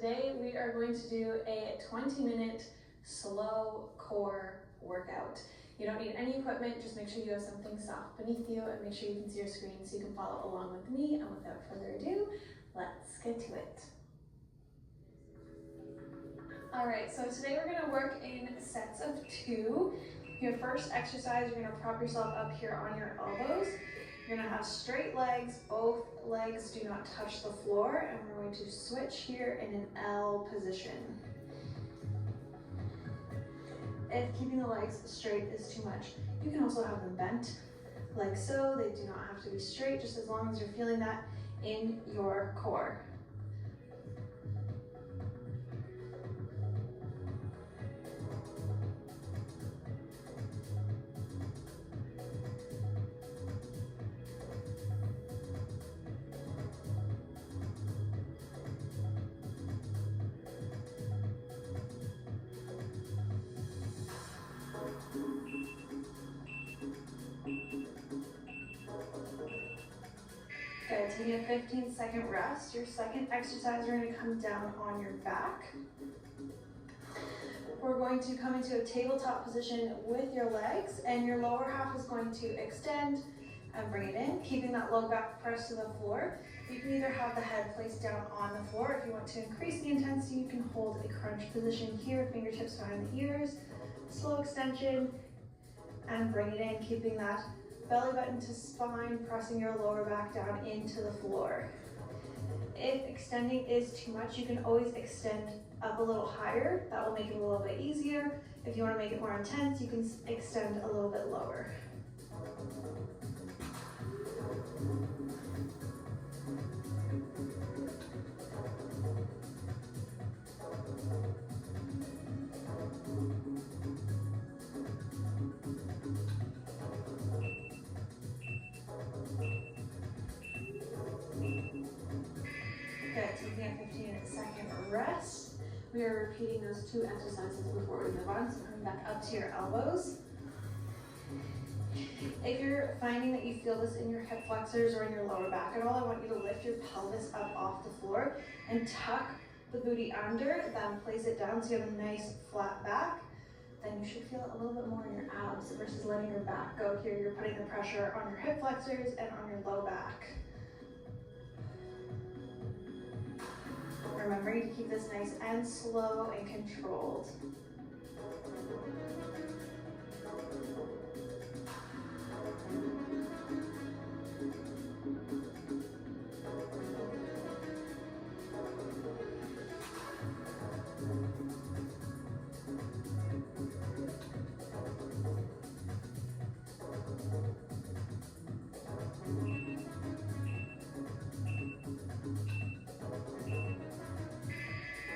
Today we are going to do a 20-minute slow core workout. You don't need any equipment, just make sure you have something soft beneath you and make sure you can see your screen so you can follow along with me. And without further ado, let's get to it. All right, so today we're gonna work in sets of 2. Your first exercise, you're gonna prop yourself up here on your elbows. You're gonna have straight legs, both legs do not touch the floor, and we're going to switch here in an L position. If keeping the legs straight is too much, you can also have them bent like so. They do not have to be straight, just as long as you're feeling that in your core. Good, taking a 15-second rest. Your second exercise, you're gonna come down on your back. We're going to come into a tabletop position with your legs, and your lower half is going to extend and bring it in, keeping that low back pressed to the floor. You can either have the head placed down on the floor. If you want to increase the intensity, you can hold a crunch position here, fingertips behind the ears, slow extension, and bring it in, keeping that belly button to spine, pressing your lower back down into the floor. If extending is too much, you can always extend up a little higher. That will make it a little bit easier. If you want to make it more intense, you can extend a little bit lower. Good, taking a 15-second rest. We are repeating those 2 exercises before we move on, so coming back up to your elbows. If you're finding that you feel this in your hip flexors or in your lower back at all, I want you to lift your pelvis up off the floor and tuck the booty under, then place it down so you have a nice flat back. Then you should feel it a little bit more in your abs versus letting your back go here. You're putting the pressure on your hip flexors and on your low back. Remembering to keep this nice and slow and controlled.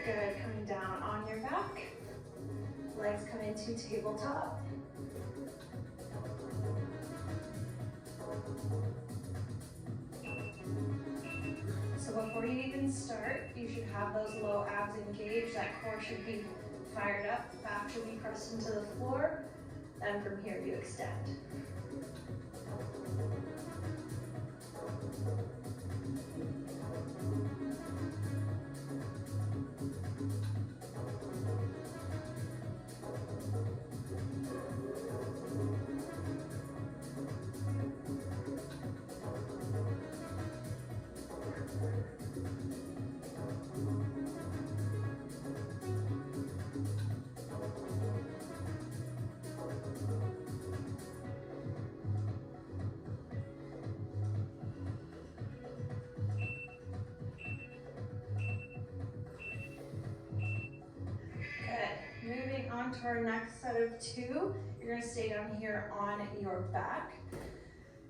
Good, coming down on your back. Legs come into tabletop. So before you even start, you should have those low abs engaged. That core should be fired up. Back should be pressed into the floor. Then from here you extend. Moving on to our next set of 2, you're going to stay down here on your back.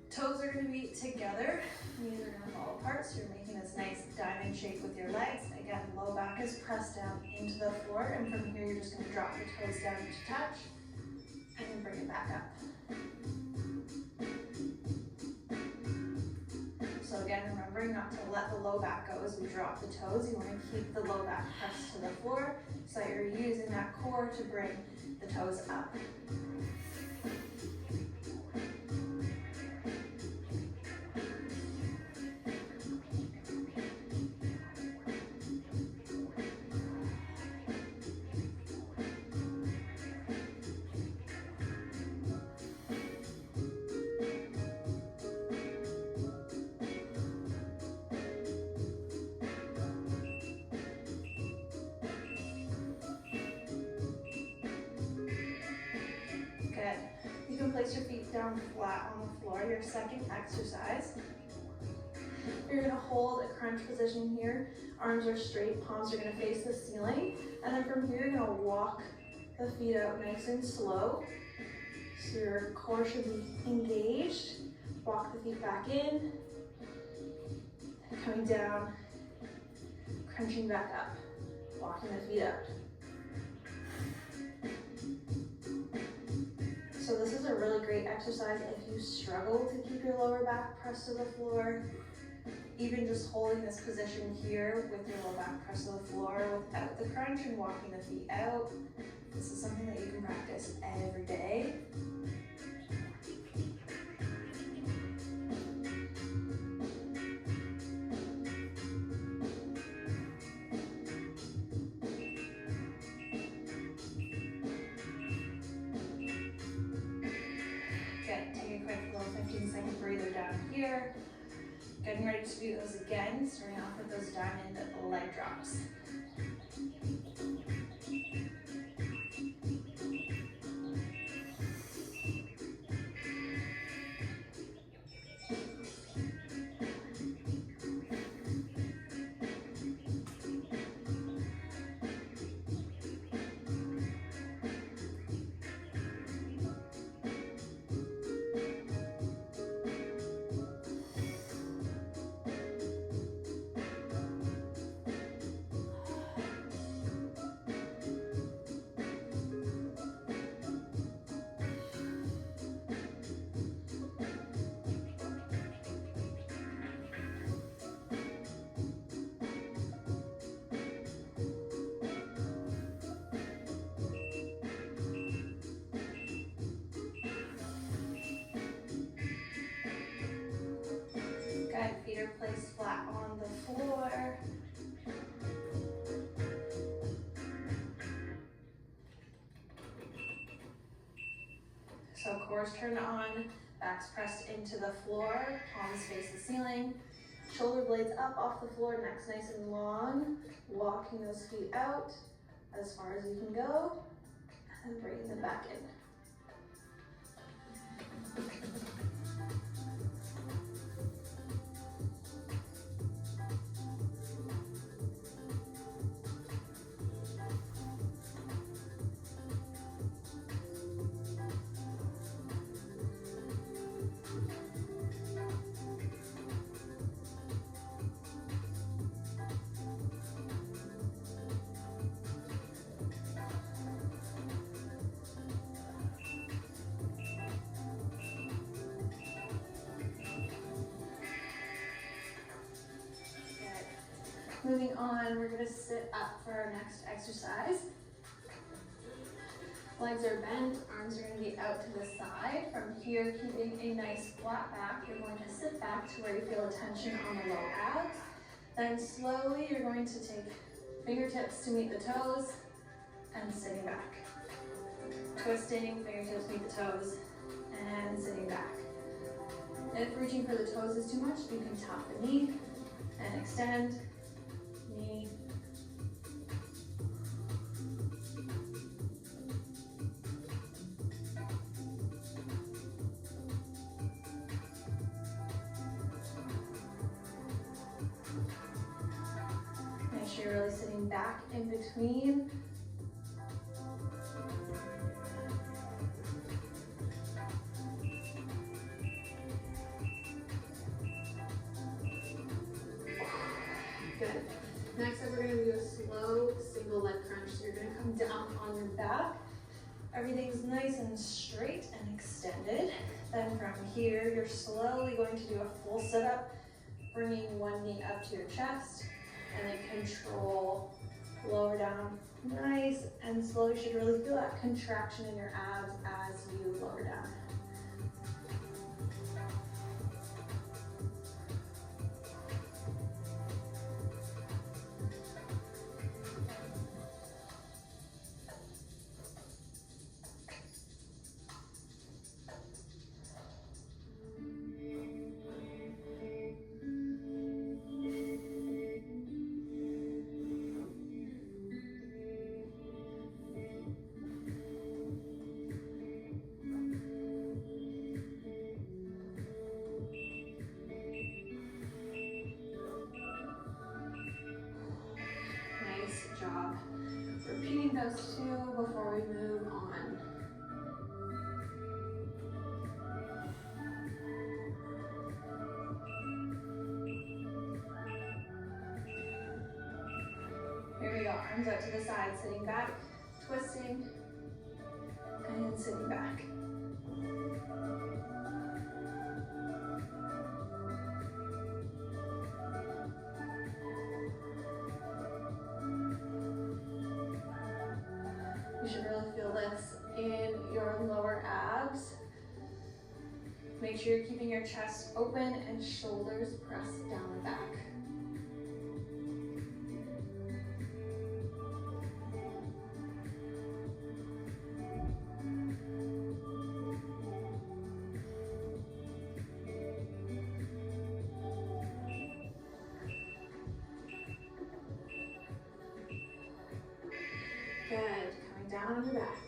Toes are going to be together, knees are going to fall apart, so you're making this nice diamond shape with your legs. Again, low back is pressed down into the floor, and from here you're just going to drop your toes down to touch, and then bring it back up. So again, remembering not to let the low back go as we drop the toes. You want to keep the low back pressed to the floor so that you're using that core to bring the toes up. can place your feet down flat on the floor, your second exercise. You're gonna hold a crunch position here. Arms are straight, palms are gonna face the ceiling. And then from here, you're gonna walk the feet out nice and slow. So your core should be engaged. Walk the feet back in. And coming down, crunching back up. Walking the feet out. So this is a really great exercise if you struggle to keep your lower back pressed to the floor. Even just holding this position here with your lower back pressed to the floor without the crunch and walking the feet out. This is something that you can practice every day. Good, take a quick little 15-second breather down here. Getting ready to do those again, starting off with those diamond leg drops. Good, feet are placed flat on the floor. So core's turned on, backs pressed into the floor, palms face the ceiling, shoulder blades up off the floor, neck's nice and long, walking those feet out as far as you can go, and bringing them back in. Moving on, we're gonna sit up for our next exercise. Legs are bent, arms are gonna be out to the side. From here, keeping a nice flat back, you're going to sit back to where you feel a tension on the low abs. Then slowly, you're going to take fingertips to meet the toes and sitting back. Twisting, fingertips meet the toes and sitting back. If reaching for the toes is too much, you can tap the knee and extend. Knee. Make sure you're really sitting back in between. Good. Next up, we're going to do a slow single leg crunch. So you're going to come down on your back. Everything's nice and straight and extended. Then from here, you're slowly going to do a full sit-up, bringing one knee up to your chest, and then control, lower down, nice and slow. You should really feel that contraction in your abs as you lower down. Arms out to the side, sitting back, twisting, and sitting back. You should really feel this in your lower abs. Make sure you're keeping your chest open and shoulders pressed down the back. Good, coming down on your back.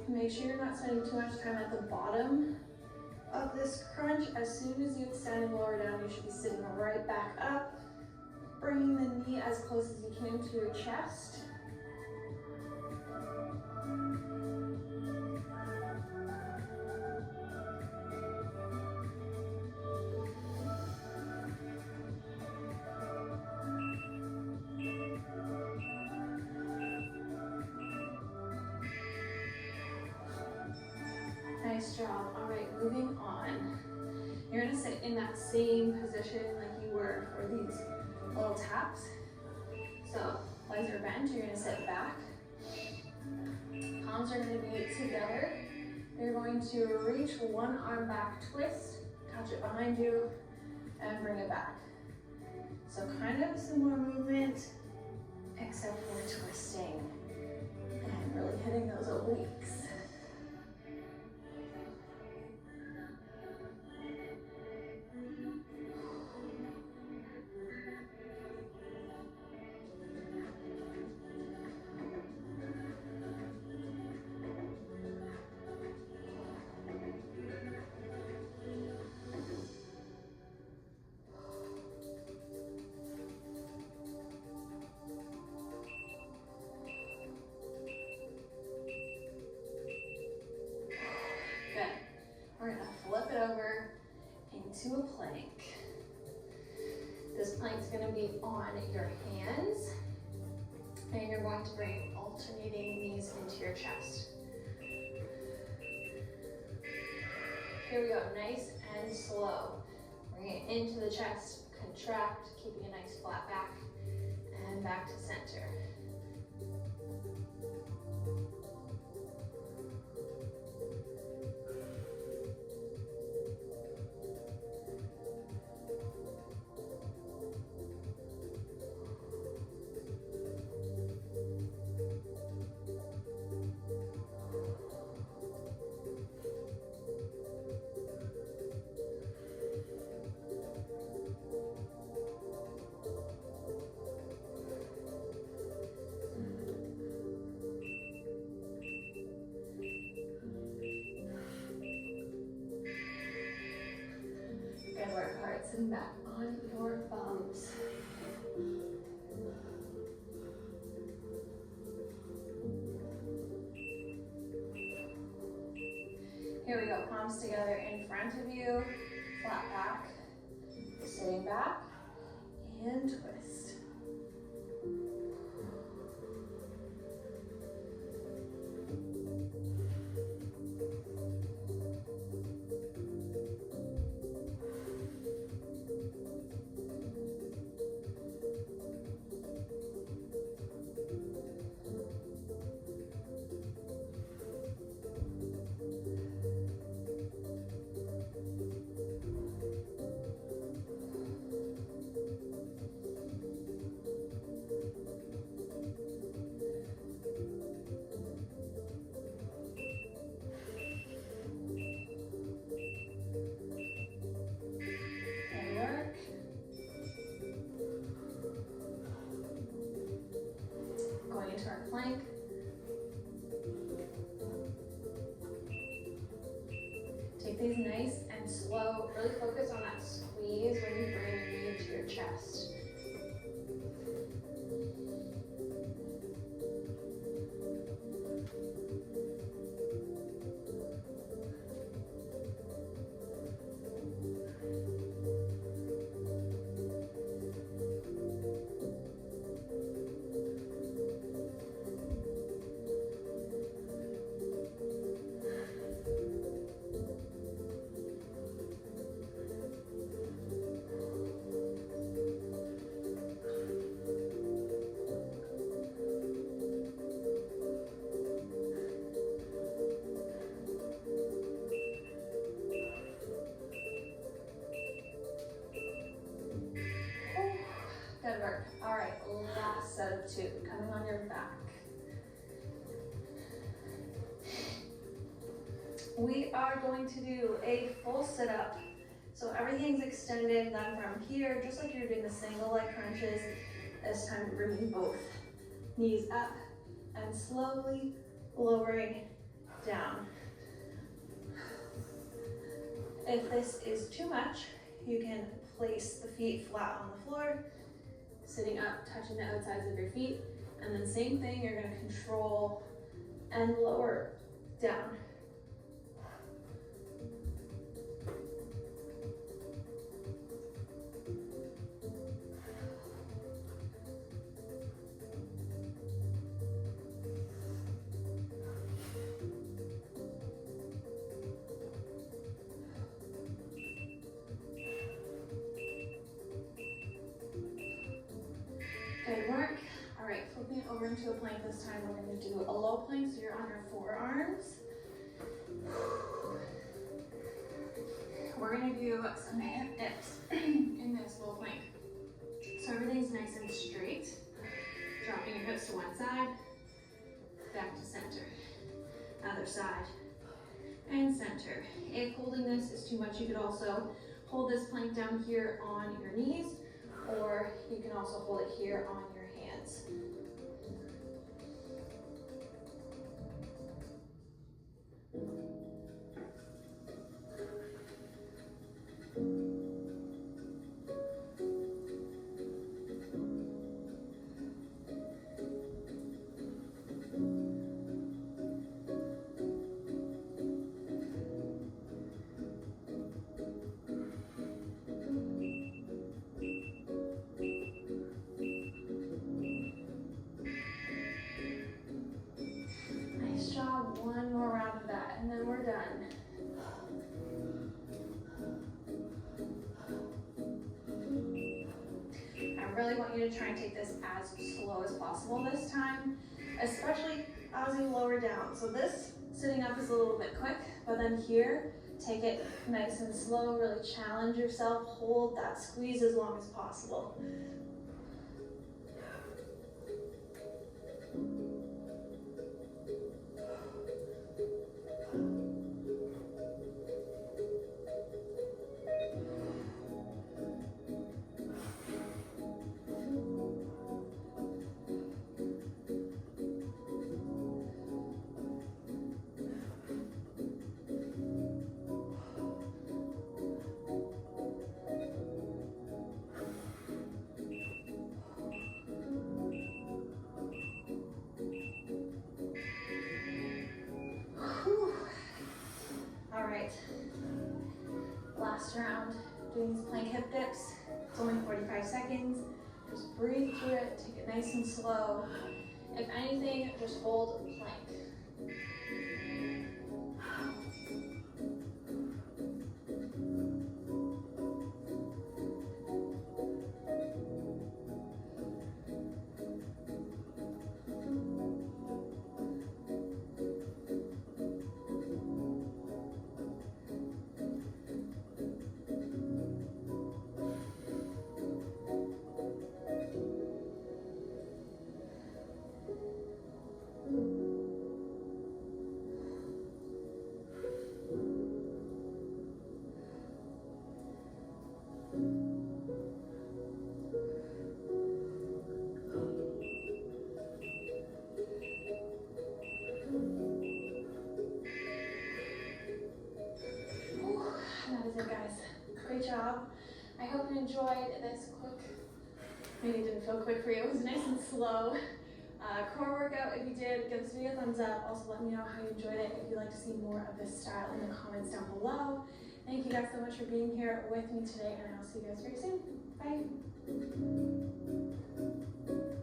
Make sure you're not spending too much time at the bottom of this crunch. As soon as you extend and lower down, you should be sitting right back up, bringing the knee as close as you can to your chest. Nice job. All right, moving on. You're gonna sit in that same position like you were for these little taps. So legs are bent, you're gonna sit back. Palms are gonna be together. You're going to reach one arm back, twist, catch it behind you, and bring it back. So kind of similar movement, except for twisting and really hitting those obliques. Over into a plank. This plank's going to be on your hands, and you're going to bring alternating knees into your chest. Here we go, nice and slow. Bring it into the chest, contract, keeping a nice flat back, and back to center. Sitting back on your thumbs. Here we go, palms together in front of you, flat back, sitting back, and twist. these nice and slow. Really focus on that squeeze when you bring your knee into your chest. Good work. All right, last set of 2, coming on your back. We are going to do a full sit-up. So everything's extended, then from here, just like you're doing the single leg crunches, this time bringing both knees up and slowly lowering down. If this is too much, you can place the feet flat on the floor, sitting up, touching the outsides of your feet, and then same thing, you're gonna control and lower down. Good work. All right, flipping it over into a plank this time. We're going to do a low plank, so you're on your forearms. We're going to do some hip dips in this low plank. So everything's nice and straight. Dropping your hips to one side, back to center. Other side, and center. If holding this is too much, you could also hold this plank down here on your knees, or you can also hold it here on your hands. One more round of that, and then we're done. I really want you to try and take this as slow as possible this time, especially as you lower down. So this sitting up is a little bit quick, but then here, take it nice and slow, really challenge yourself, hold that squeeze as long as possible. Last round, doing these plank hip dips. It's only 45 seconds. Just breathe through it, take it nice and slow. If anything, just hold plank. did, guys. Great job. I hope you enjoyed this quick, maybe it didn't feel quick for you, it was nice and slow core workout. If you did, give this video a thumbs up. Also let me know how you enjoyed it. If you'd like to see more of this style in the comments down below. Thank you guys so much for being here with me today, and I'll see you guys very soon. Bye.